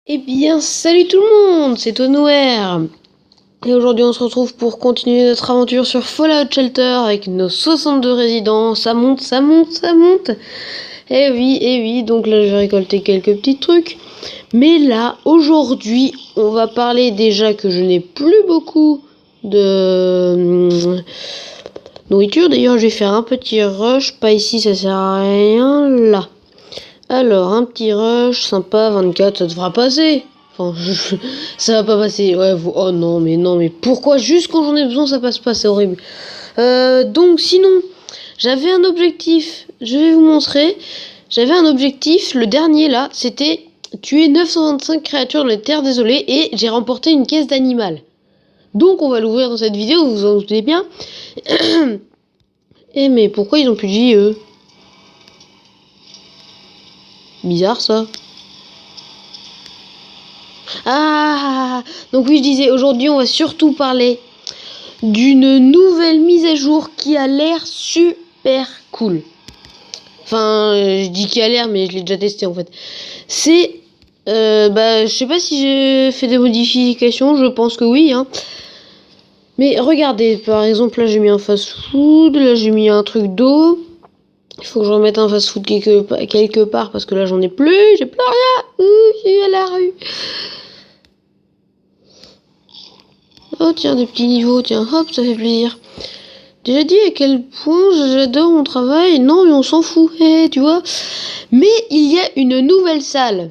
Eh bien, salut tout le monde, c'est Tonouer. Et aujourd'hui, on se retrouve pour continuer notre aventure sur Fallout Shelter avec nos 62 résidents. Ça monte, ça monte, ça monte. Eh oui, donc là, je vais récolter quelques petits trucs. Mais là, aujourd'hui, on va parler déjà que je n'ai plus beaucoup de nourriture. D'ailleurs, je vais faire un petit rush. Pas ici, ça sert à rien. Là. Alors, un petit rush, sympa, 24, ça devra passer. Enfin, ça va pas passer. Ouais, oh non, mais pourquoi juste quand j'en ai besoin, ça passe pas, c'est horrible. Donc, sinon, j'avais un objectif, je vais vous montrer. J'avais un objectif, le dernier là, c'était tuer 925 créatures dans les terres désolées et j'ai remporté une caisse d'animal. Donc, on va l'ouvrir dans cette vidéo, vous vous en doutez bien. Eh, mais pourquoi ils ont plus de vie, eux? Bizarre ça. Ah, donc oui, je disais, aujourd'hui, on va surtout parler d'une nouvelle mise à jour qui a l'air super cool. Enfin, je dis qui a l'air, mais je l'ai déjà testé en fait. C'est, je sais pas si j'ai fait des modifications, je pense que oui, hein. Mais regardez, par exemple, là j'ai mis un fast-food, là j'ai mis un truc d'eau. Il faut que je remette un fast-food quelque part parce que là j'en ai plus, j'ai plus rien. Je suis à la rue. Oh tiens, des petits niveaux, tiens, hop, ça fait plaisir. Déjà dit à quel point j'adore mon travail. Non, mais on s'en fout, tu vois. Mais il y a une nouvelle salle.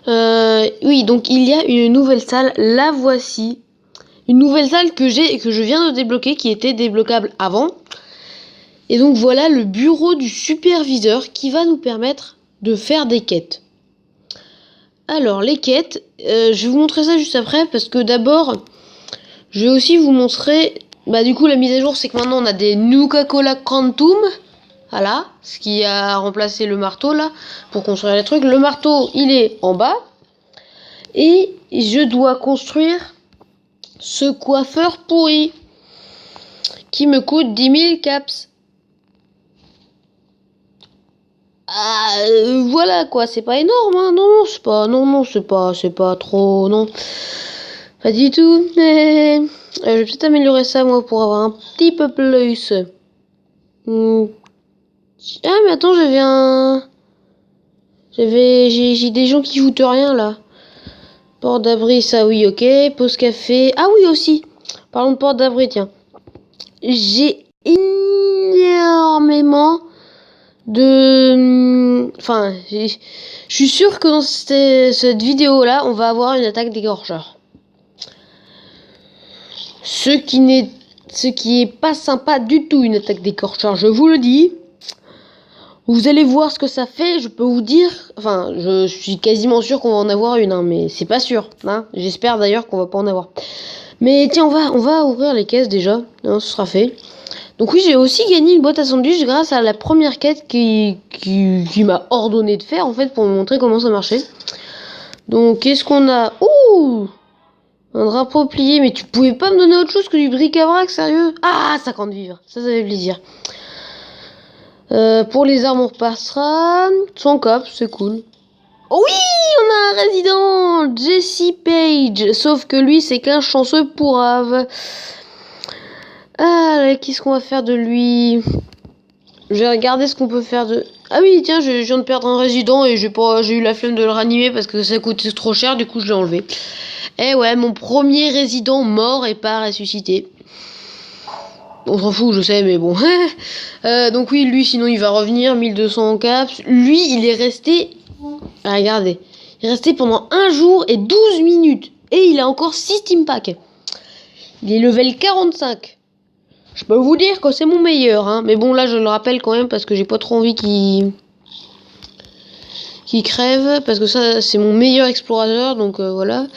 Oui, donc il y a une nouvelle salle. La voici. Une nouvelle salle que je viens de débloquer, qui était débloquable avant. Et donc voilà le bureau du superviseur qui va nous permettre de faire des quêtes. Alors les quêtes, je vais vous montrer ça juste après parce que d'abord, je vais aussi vous montrer. Du coup, la mise à jour, c'est que maintenant on a des Nuka-Cola Quantum. Voilà, ce qui a remplacé le marteau là, pour construire les trucs. Le marteau, il est en bas. Et je dois construire ce coiffeur pourri. Qui me coûte 10 000 caps. Voilà quoi, c'est pas énorme, hein. Non, c'est pas trop, non. Pas du tout. Je vais peut-être améliorer ça moi pour avoir un petit peu plus. Ah mais attends, j'ai des gens qui foutent rien là. Port d'abri, ça oui, ok. Pause café. Ah oui aussi. Parlons de port d'abri, tiens. J'ai énormément de... Enfin, je suis sûr que dans cette vidéo-là, on va avoir une attaque d'égorgeur. Ce qui est pas sympa du tout, une attaque d'égorgeur, je vous le dis. Vous allez voir ce que ça fait, je peux vous dire... Enfin, je suis quasiment sûr qu'on va en avoir une, hein, mais c'est pas sûr. Hein. J'espère d'ailleurs qu'on va pas en avoir. Mais tiens, on va ouvrir les caisses déjà, hein, ce sera fait. Donc oui, j'ai aussi gagné une boîte à sandwich grâce à la première quête qui m'a ordonné de faire, en fait, pour me montrer comment ça marchait. Donc, qu'est-ce qu'on a? Ouh! Un drapeau plié, mais tu pouvais pas me donner autre chose que du bric-à-brac, sérieux? Ah, 50 vivres, ça fait plaisir. Pour les armes, on repassera. 100 cap, c'est cool. Oh oui, on a un résident, Jesse Page. Sauf que lui, c'est qu'un chanceux pourrave. Ah, qu'est-ce qu'on va faire de lui? Je vais regarder ce qu'on peut faire de... Ah oui, tiens, je viens de perdre un résident et j'ai eu la flemme de le ranimer parce que ça coûtait trop cher, du coup je l'ai enlevé. Eh ouais, mon premier résident mort et pas ressuscité. On s'en fout, je sais, mais bon. Donc oui, lui, sinon il va revenir, 1200 caps. Lui, il est resté... Ah, regardez. Il est resté pendant 1 jour et 12 minutes. Et il a encore 6 team packs. Il est level 45. Je peux vous dire que c'est mon meilleur, hein. Mais bon, là, je le rappelle quand même parce que j'ai pas trop envie qu'il crève. Parce que ça, c'est mon meilleur explorateur, donc voilà.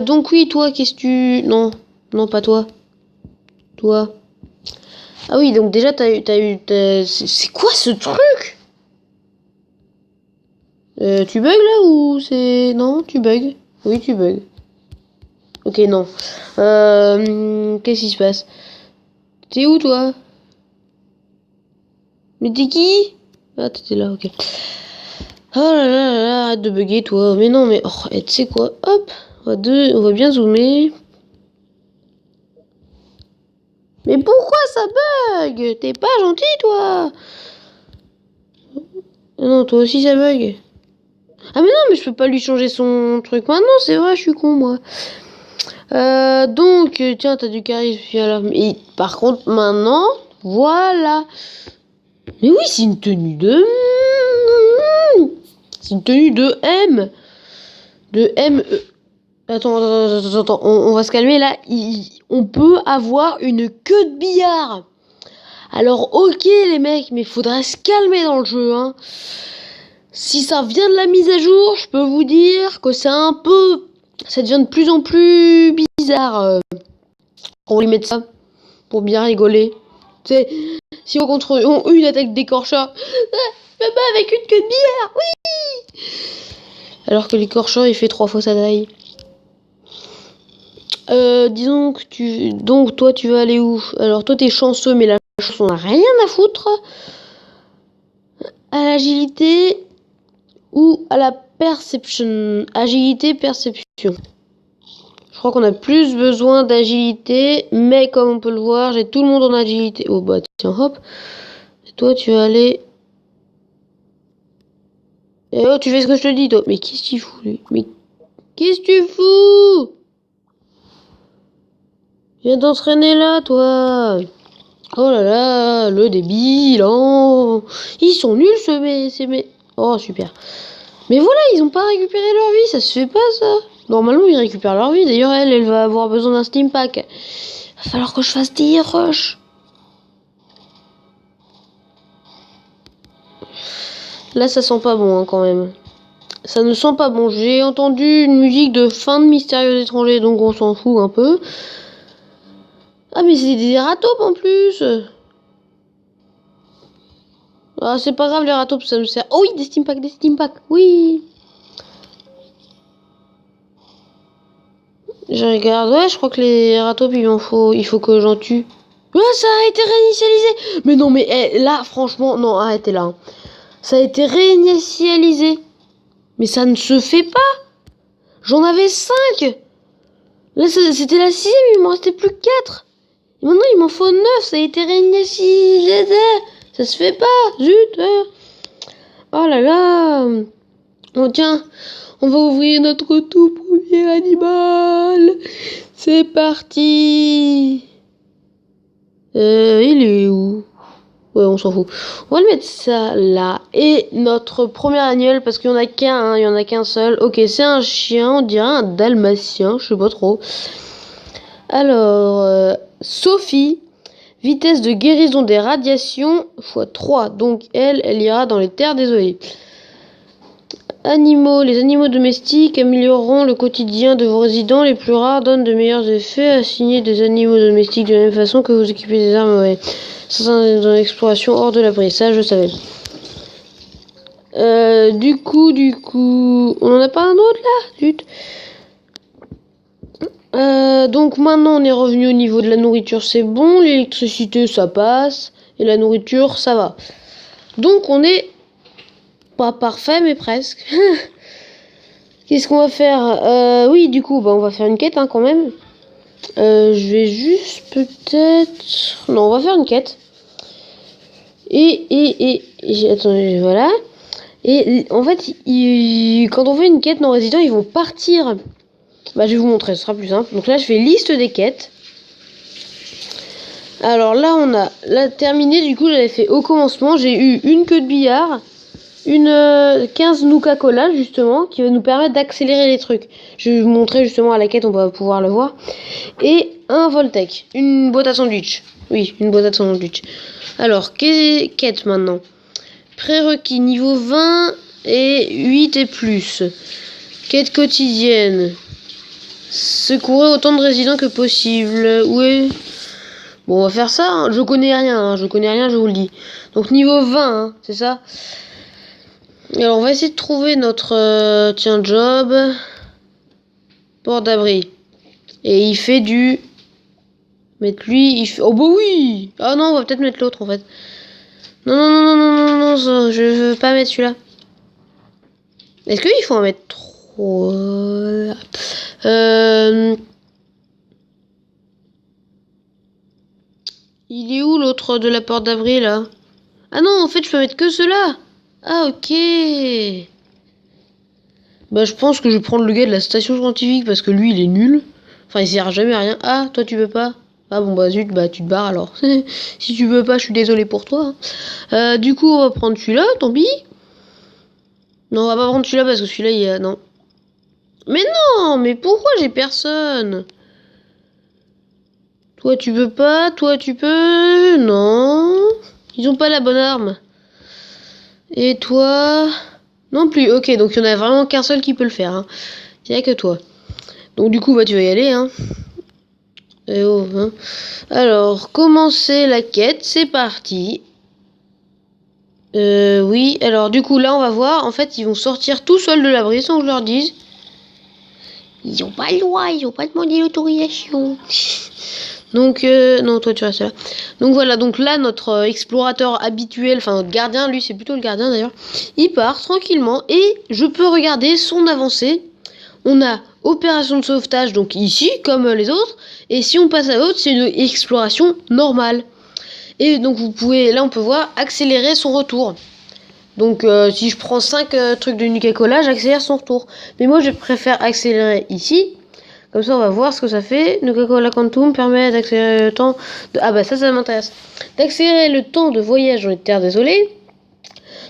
Donc oui, toi, qu'est-ce que tu... Non, pas toi. Toi. Ah oui, donc déjà, c'est quoi ce truc? Tu bugs là ou c'est... Non, tu bugs. Oui, tu bugs. Ok, non. Qu'est-ce qui se passe? T'es où, toi? Mais t'es qui? Ah, t'étais là, ok. Oh là là là là, arrête de bugger toi. Mais non, mais oh, tu sais quoi? Hop, on va bien zoomer. Mais pourquoi ça bug? T'es pas gentil toi. Non, toi aussi ça bug. Ah mais non, mais je peux pas lui changer son truc maintenant, c'est vrai, je suis con moi. Donc, tiens, t'as du charisme, et par contre, maintenant, voilà. Mais oui, c'est une tenue de... C'est une tenue de M. De M. Attends, on va se calmer là. On peut avoir une queue de billard. Alors, ok les mecs, mais faudrait se calmer dans le jeu, hein. Si ça vient de la mise à jour, je peux vous dire que c'est un peu... Ça devient de plus en plus bizarre. On va lui mettre ça pour bien rigoler. Tu sais, si on contre une attaque d'écorcheur, me bats avec une queue de billard, oui. Alors que l'écorcheur il fait 3 fois sa taille. Disons que donc toi tu vas aller où? Alors toi t'es chanceux, mais la chance on a rien à foutre. À l'agilité ou à la perception? Agilité, perception. Je crois qu'on a plus besoin d'agilité, mais comme on peut le voir, j'ai tout le monde en agilité. Oh bah tiens, hop. Et toi, tu vas aller... Et oh, tu fais ce que je te dis, toi. Mais qu'est-ce que tu fous, lui? Mais qu'est-ce que tu fous? Viens t'entraîner là, toi. Oh là là, le débile, oh. Ils sont nuls, ces mecs. Oh, super. Mais voilà, ils ont pas récupéré leur vie, ça se fait pas, ça. Normalement, ils récupèrent leur vie. D'ailleurs, elle va avoir besoin d'un steam pack. Va falloir que je fasse des rushs. Là, ça sent pas bon, hein, quand même. Ça ne sent pas bon. J'ai entendu une musique de fin de Mystérieux étrangers, donc on s'en fout un peu. Ah, mais c'est des ratopes en plus. Ah, c'est pas grave, les ratopes, ça me sert. Oh oui, des steam packs, oui. Je regarde, ouais, je crois que les ratopes, il faut que j'en tue. Ah, ça a été réinitialisé. Mais non, mais là, franchement, non, arrêtez là. Hein. Ça a été réinitialisé. Mais ça ne se fait pas. J'en avais 5. Là, c'était la 6ème, il m'en restait plus que 4. Et maintenant, il m'en faut 9. Ça a été réinitialisé. Ça se fait pas. Zut. Oh là là. Oh, tiens, on va ouvrir notre tout premier animal. C'est parti. Il est où? Ouais, on s'en fout. On va le mettre ça là. Et notre premier animal, parce qu'il y en a qu'un, hein, il y en a qu'un seul. Ok, c'est un chien, on dirait un dalmatien, je sais pas trop. Alors, Sophie, vitesse de guérison des radiations x3. Donc elle ira dans les terres désolées. Animaux, les animaux domestiques amélioreront le quotidien de vos résidents. Les plus rares donnent de meilleurs effets. Assignez des animaux domestiques de la même façon que vous équipez des armes. Ouais. Ça, c'est dans l'exploration hors de l'abri. Ça, je savais. Du coup, on en a pas un autre là? Zut. Donc maintenant, on est revenu au niveau de la nourriture, c'est bon. L'électricité, ça passe. Et la nourriture, ça va. Donc on est pas parfait, mais presque. Qu'est-ce qu'on va faire? Oui, du coup, bah, on va faire une quête hein, quand même. Je vais juste peut-être... Non, on va faire une quête. Attendez, voilà. Et en fait, quand on fait une quête, nos résidents, ils vont partir. Bah, je vais vous montrer, ce sera plus simple. Donc là, je fais liste des quêtes. Alors là, on a là terminé. Du coup, j'avais fait au commencement. J'ai eu une queue de billard. Une 15 Nuka-Cola justement qui va nous permettre d'accélérer les trucs. Je vais vous montrer justement à la quête, on va pouvoir le voir. Et un Voltec, une boîte à sandwich. Oui, une boîte à sandwich. Alors, quête maintenant. Prérequis niveau 20 et 8 et plus. Quête quotidienne. Secourir autant de résidents que possible. Ouais. Bon, on va faire ça. Hein. Je connais rien, je vous le dis. Donc niveau 20, hein, c'est ça. Alors on va essayer de trouver notre job. Port d'abri. Et il fait du... Mettre lui, il fait... Oh bah oui. Ah non, on va peut-être mettre l'autre en fait. Non, je veux pas mettre celui-là. Est-ce qu'il faut en mettre 3? Il est où l'autre de la porte d'abri là? Ah non, en fait, je peux mettre que cela. Ah, ok. Bah, je pense que je vais prendre le gars de la station scientifique parce que lui, il est nul. Enfin, il sert jamais à rien. Ah, toi, tu veux pas? Ah bon, bah zut, bah tu te barres alors. Si tu veux pas, je suis désolé pour toi. Du coup, on va prendre celui-là, tant pis. Non, on va pas prendre celui-là parce que celui-là, il a... Non. Mais non, mais pourquoi j'ai personne? Toi, tu veux pas? Toi, tu peux? Non. Ils ont pas la bonne arme. Et toi? Non plus. Ok, donc il y en a vraiment qu'un seul qui peut le faire. Hein. Il n'y a que toi. Donc du coup, bah tu vas y aller. Hein. Et oh, hein. Alors, commencer la quête, c'est parti. Oui, alors du coup, là, on va voir. En fait, ils vont sortir tout seuls de l'abri sans que je leur dise. Ils ont pas le droit, ils ont pas demandé l'autorisation. Donc, non, toi, tu restes là. Donc voilà, donc là, notre explorateur habituel, enfin notre gardien, lui, c'est plutôt le gardien d'ailleurs, il part tranquillement et je peux regarder son avancée. On a opération de sauvetage, donc ici, comme les autres, et si on passe à l'autre, c'est une exploration normale. Et donc vous pouvez, là on peut voir, accélérer son retour. Donc si je prends 5 trucs de Nuka-Cola, j'accélère son retour. Mais moi je préfère accélérer ici. Comme ça on va voir ce que ça fait. Nuka-Cola Quantum permet d'accélérer le temps de... Ah bah ça m'intéresse. D'accélérer le temps de voyage dans les terres désolées.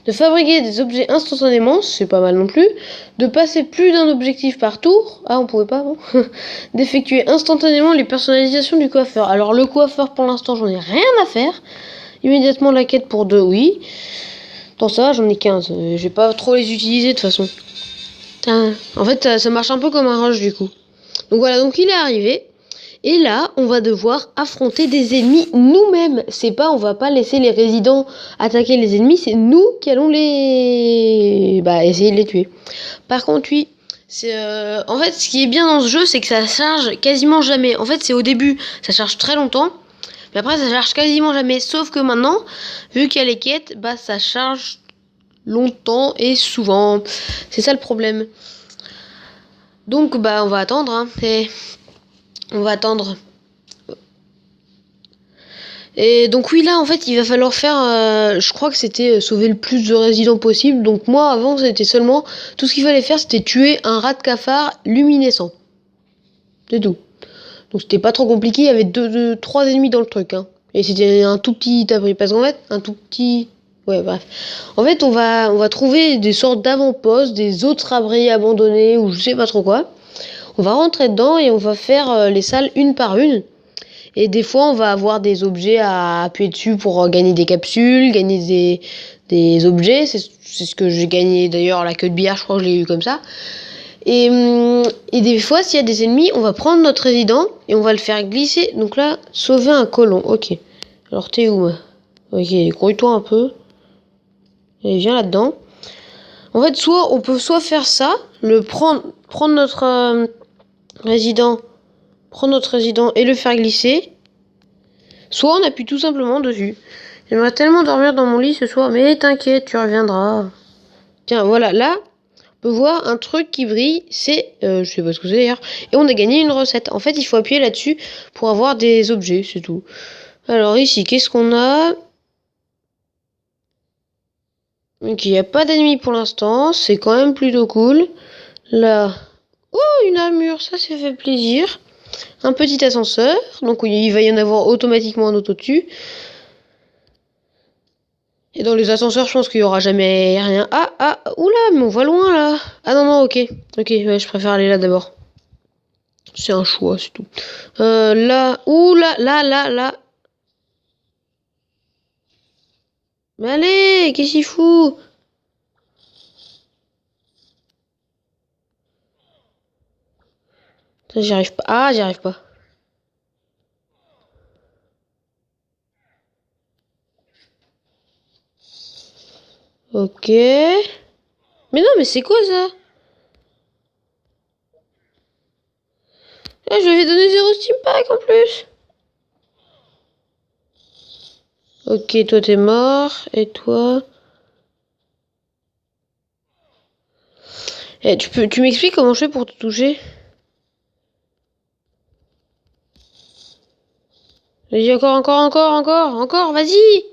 De fabriquer des objets instantanément, c'est pas mal non plus. De passer plus d'un objectif par tour. Ah on pouvait pas bon. D'effectuer instantanément les personnalisations du coiffeur. Alors le coiffeur pour l'instant j'en ai rien à faire. Immédiatement la quête pour 2, oui. Dans ça, j'en ai 15. Je vais pas trop les utiliser de toute façon. En fait, ça marche un peu comme un rush du coup. Donc voilà, donc il est arrivé. Et là, on va devoir affronter des ennemis nous-mêmes. C'est pas, on va pas laisser les résidents attaquer les ennemis, c'est nous qui allons essayer de les tuer. Par contre, oui, c'est en fait, ce qui est bien dans ce jeu, c'est que ça charge quasiment jamais. En fait, c'est au début, ça charge très longtemps. Mais après, ça charge quasiment jamais. Sauf que maintenant, vu qu'il y a les quêtes, bah ça charge longtemps et souvent. C'est ça le problème. Donc, bah, on va attendre. Hein. On va attendre. Et donc oui, là, en fait, il va falloir faire... je crois que c'était sauver le plus de résidents possible. Donc moi, avant, c'était seulement... Tout ce qu'il fallait faire, c'était tuer un rat de cafard luminescent. C'est tout. Donc c'était pas trop compliqué, il y avait 3 ennemis dans le truc. Hein. Et c'était un tout petit abri. Parce qu'en fait, un tout petit... Ouais, bref. En fait, on va trouver des sortes d'avant-postes, des autres abris abandonnés, ou je sais pas trop quoi. On va rentrer dedans et on va faire les salles une par une. Et des fois, on va avoir des objets à appuyer dessus pour gagner des capsules, gagner des objets. C'est ce que j'ai gagné d'ailleurs, la queue de billard, je crois que je l'ai eu comme ça. Et des fois, s'il y a des ennemis, on va prendre notre résident et on va le faire glisser. Donc là, sauver un colon. Ok. Alors, t'es où? Ok, grouille-toi un peu. Allez, viens là-dedans. En fait, on peut soit faire ça, prendre notre résident, et le faire glisser. Soit on appuie tout simplement dessus. J'aimerais tellement dormir dans mon lit ce soir, mais t'inquiète, tu reviendras. Tiens, voilà, là, on peut voir un truc qui brille, c'est... je sais pas ce que c'est d'ailleurs. Et on a gagné une recette. En fait, il faut appuyer là-dessus pour avoir des objets, c'est tout. Alors ici, qu'est-ce qu'on a? Ok, il n'y a pas d'ennemis pour l'instant, c'est quand même plutôt cool. Là... Oh, une armure, ça fait plaisir. Un petit ascenseur, donc il va y en avoir automatiquement un autre au-dessus. Et dans les ascenseurs, je pense qu'il y aura jamais rien. Oula, mais on va loin là. Ah non, non, ok. Ok, ouais, je préfère aller là d'abord. C'est un choix, c'est tout. Là, oula, là. Mais allez, qu'est-ce qu'il fout? J'y arrive pas. Ah, j'y arrive pas. Ok. Mais non, mais c'est quoi ça? Là, je lui avais donné 0 Steam Pack en plus. Ok, toi t'es mort. Et toi? Tu m'expliques comment je fais pour te toucher? Vas-y, encore, vas-y!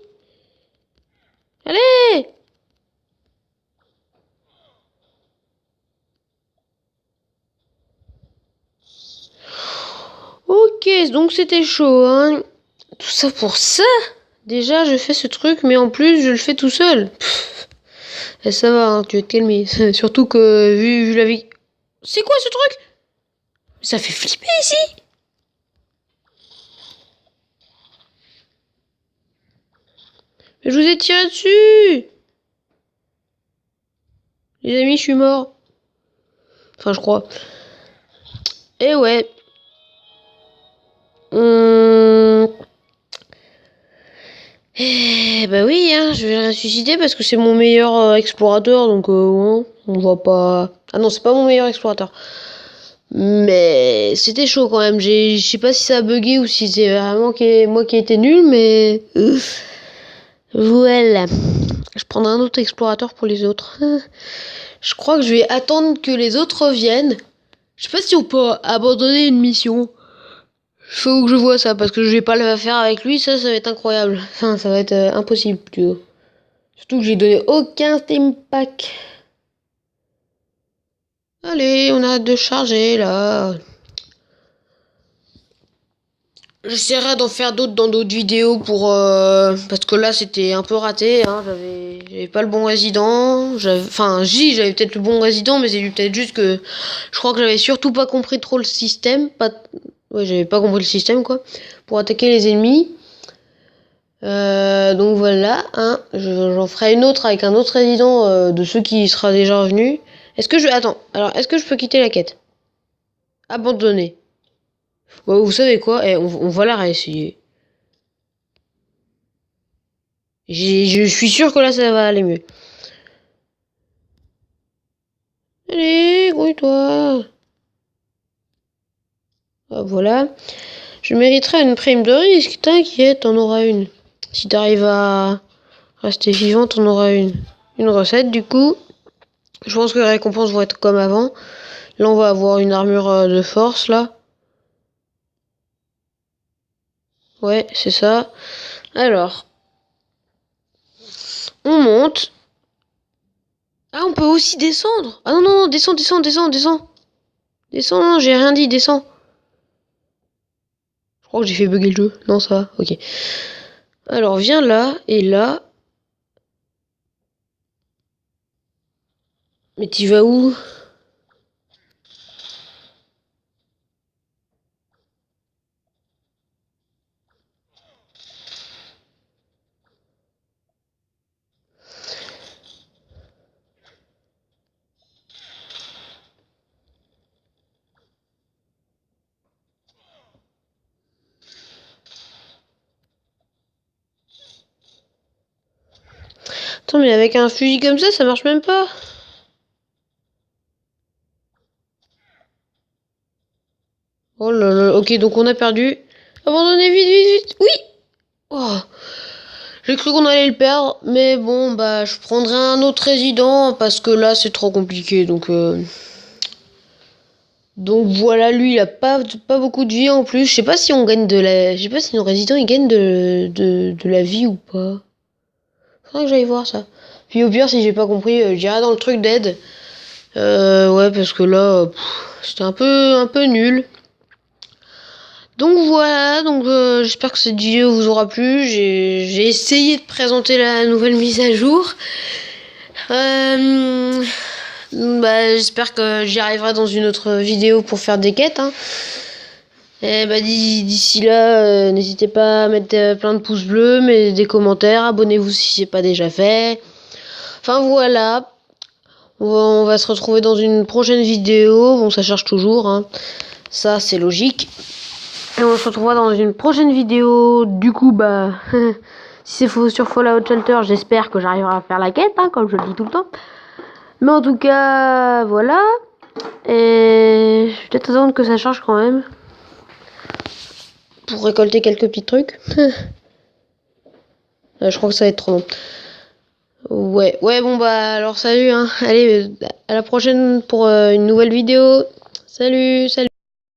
Allez! Ok, donc c'était chaud, hein. Tout ça pour ça? Déjà, je fais ce truc, mais en plus, je le fais tout seul. Et ça va, hein, tu vas te calmer. Surtout que, vu la vie... C'est quoi ce truc? Ça fait flipper ici! Mais je vous ai tiré dessus! Les amis, je suis mort. Enfin, je crois. Et ouais. Bah oui, hein, je vais le ressusciter parce que c'est mon meilleur explorateur, donc ouais, on va pas... Ah non, c'est pas mon meilleur explorateur. Mais c'était chaud quand même. Je sais pas si ça a bugué ou si c'est vraiment moi qui ai été nul, mais... Voilà. Je prendrai un autre explorateur pour les autres. Je crois que je vais attendre que les autres reviennent. Je sais pas si on peut abandonner une mission. Faut que je vois ça, parce que je vais pas le faire avec lui, ça va être incroyable. Enfin, ça va être impossible, plutôt. Surtout que j'ai donné aucun steam pack. Allez, on arrête de charger, là. J'essaierai d'en faire d'autres dans d'autres vidéos pour... parce que là, c'était un peu raté, hein. J'avais pas le bon résident. Enfin, j'avais peut-être le bon résident, mais c'est peut-être juste que... Je crois que j'avais surtout pas compris trop le système. Ouais, j'avais pas compris le système, quoi. Pour attaquer les ennemis. Donc voilà, hein. J'en ferai une autre avec un autre résident de ceux qui sera déjà revenu. Attends, alors, est-ce que je peux quitter la quête? Abandonner. Ouais, vous savez quoi? On va la réessayer. Je suis sûr que là, ça va aller mieux. Allez, grouille-toi. Ah, voilà. Je mériterai une prime de risque. T'inquiète, t'en auras une. Si t'arrives à rester vivant, t'en auras une. Une recette, du coup. Je pense que les récompenses vont être comme avant. Là, on va avoir une armure de force, là. Ouais, c'est ça. Alors, on monte. Ah, on peut aussi descendre. Ah non, descends. Descends, non, j'ai rien dit, descends. Je crois que j'ai fait bugger le jeu. Non, ça va, ok. Alors, viens là, et là. Mais tu vas où? Attends, mais avec un fusil comme ça marche même pas. Oh là là, ok, donc on a perdu. Abandonnez vite. Oui! Oh. J'ai cru qu'on allait le perdre, mais bon, bah, je prendrai un autre résident parce que là, c'est trop compliqué. Donc voilà, lui, il a pas beaucoup de vie en plus. Je sais pas si on gagne je sais pas si nos résidents ils gagnent de la vie ou pas. Faudrait que j'aille voir ça. Puis au pire, si j'ai pas compris, j'irai dans le truc d'aide. Ouais, parce que là, c'était un peu nul. Donc voilà, j'espère que cette vidéo vous aura plu. J'ai essayé de présenter la nouvelle mise à jour. Bah, j'espère que j'y arriverai dans une autre vidéo pour faire des quêtes. Hein. Et bah, d'ici là, n'hésitez pas à mettre plein de pouces bleus, mais des commentaires, abonnez-vous si c'est pas déjà fait. Enfin voilà, on va se retrouver dans une prochaine vidéo. Bon, ça charge toujours, hein. Ça c'est logique. Et on se retrouvera dans une prochaine vidéo. Du coup, bah, si c'est faux sur Fallout Shelter, j'espère que j'arriverai à faire la quête, hein, comme je le dis tout le temps. Mais en tout cas, voilà. Et je vais peut-être attendre que ça charge quand même. Pour récolter quelques petits trucs. Je crois que ça va être trop long. Ouais, bon bah alors salut, hein. Allez, à la prochaine pour une nouvelle vidéo. Salut.